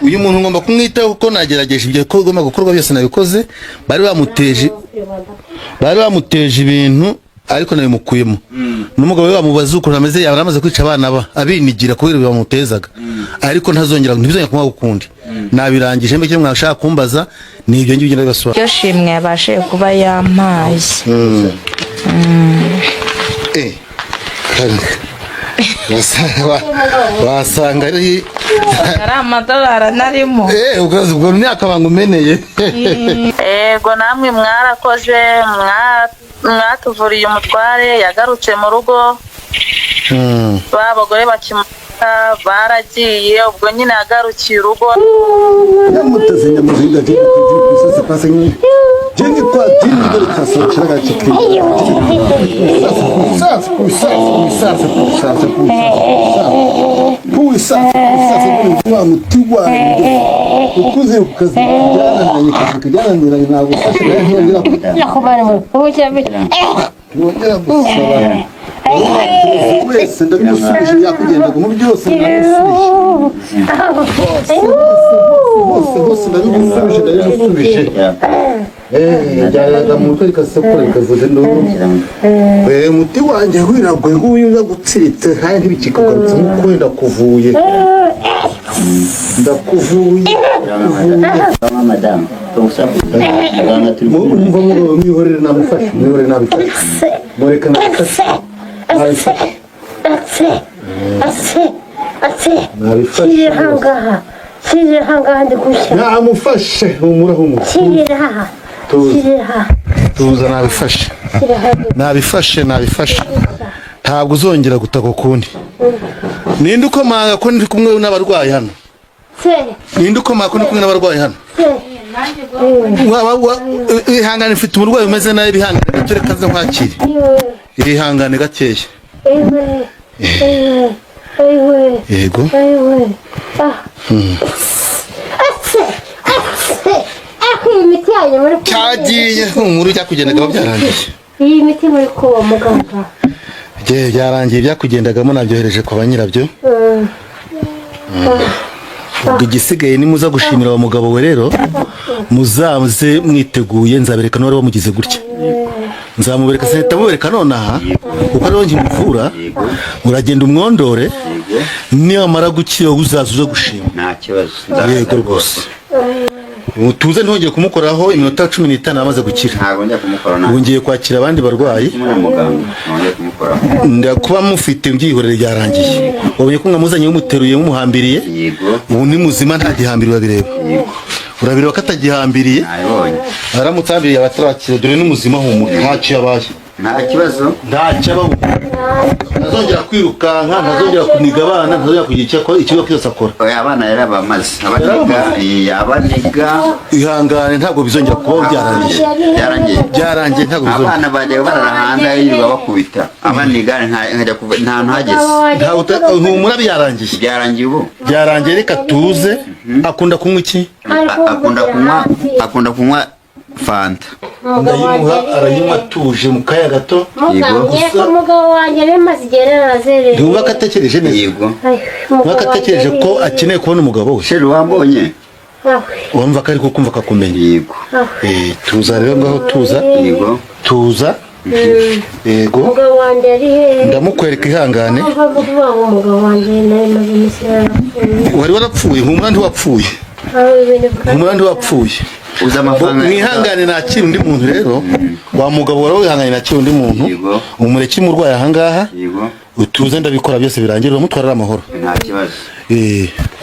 uyu muntu ngomba kumwitaho kuko nagerageje ibyo ko goma gukorwa byose nabikoze. Bari bamuteje ibintu ariko nabimukuyemo. N'umugabo we bamubaza uko ameze, yaramaze kwica abana ba abinigira kubera bamutezaga. Ariko ntibizongera kumwa gukundi. Nabirangije mbeke mwashaka kumbaza ni ibyo ngibyo ndabaswa. Yo shimwe yabashe kuba yampaye. Wasanga ari amadolari narimo. Ubwo myaka bangumeneye. Ego namwe mwarakoze, mwatuvuriye umutware yagarutse mu rugo. Babagore bakimuka baragiye, ubwo nyine yagarukiye urugo. Yamuteze nyamuzinga je kusasa pasenye. Jengi kwa dini ngere kasokera gakike. Kwa mutiwa ukuze ukazi kijana niranye nabo nakubana mu ubucyabe wese ndagusubije yakugenda mu byose bose ndabigusubije jyaga mu twe kasokora kavuze ndo muti wanje wiragwe guyuza gutsiritse kandi ntibikikagarutse nkuko ndakuvuye madame mwihorere namufashe mwihorere nabifashe mureka nabifashe Sije hangaha ndikusha. Namufashe humura. Tuza nabifashe. Ntabwo uzongera gutaka ukundi. Ninde ukomanga ko ndi kumwe n'abarwayi hano? Ninde ukomanga ko ndi kumwe n'abarwayi hano? Ihangane mfite umurwayi umeze nabi bihangane tureka ze nkwakire. Ihangane gakeya. Yego. Imiti yanyu muri cyagiye umuru cyakugendaga byarangiye. Iyi miti muri ko muganga. Byarangiye byakugendagamo nabyohereje kwa banyirabyo. Igisigaye ni muza gushimira wa mugabo we rero muzamuze mwiteguye nzabereka no bari bamugize gutya. Nzamubereka seta mubereka nonaha uko ari wonje muvura muragenda umwondore niyo mara gukira uzazuza gushima. Nta kibazo. Yego rwose. Tuze ntongeye kumukoraho iminota 15 amaze gukira. Ntago njya kumukora na. Ngiye kwakira abandi barwayi. Nongeye kumukora. Ndakuba mufite mbyihorere ryarangiye. Wabonye ko mwamuzanye umuteruye mumuhambiriye. Yego. Ubu ni muzima nta gihambirwa bireba. Yego. Urabirwa katagihambiriye. Ayibonye. Aramutambiriye abatarakira dore n'umuzima humura ntacyo yabaye. Nta kibazo. Ntacyo abaho. Nazongera kwirukanka, nazongera kuniga abana, nazongera kugira ikigo cyose akora. Oya abana yari abamaze. Abaniga ihangane ntabwo bizongera kuba byarangiye ntabwo bizongera. Abana bajya bararahanda yirirwa bakubita. Abaniga nkajya nta ntageze. Humura byarangiye ubu. Byarangiye reka tuze. Akunda kunywa iki? Akunda kunywa fanta. Ndayimuha arayinywa tuje mu kaya gato. Yego. Umugabo wanjye nemaze igera nazere. Nduba katekereje neza. Yego. Mwakatekereje ko akeneye kubona umugabo we. Sheri wambonye. Wumva ko ari kumva kakumenya. Yego. Tuza rero ngaho tuza. Yego. Tuza. Yego. Umugabo wanjye ari he? Ndamukwereka ihangane. Umugabo wanjye nemaze imisira. Wari warapfuye humura ntiwapfuye. Humura ntiwapfuye. Uza amafaranga. Mwihangane nakira undi muntu rero. Wa mugabo wari wihangane nakira undi muntu. Yego. Umureke murwaye ahangaha. Yego. Utuze ndabikora byose birangirira mutwarira amahoro. Nta kibazo.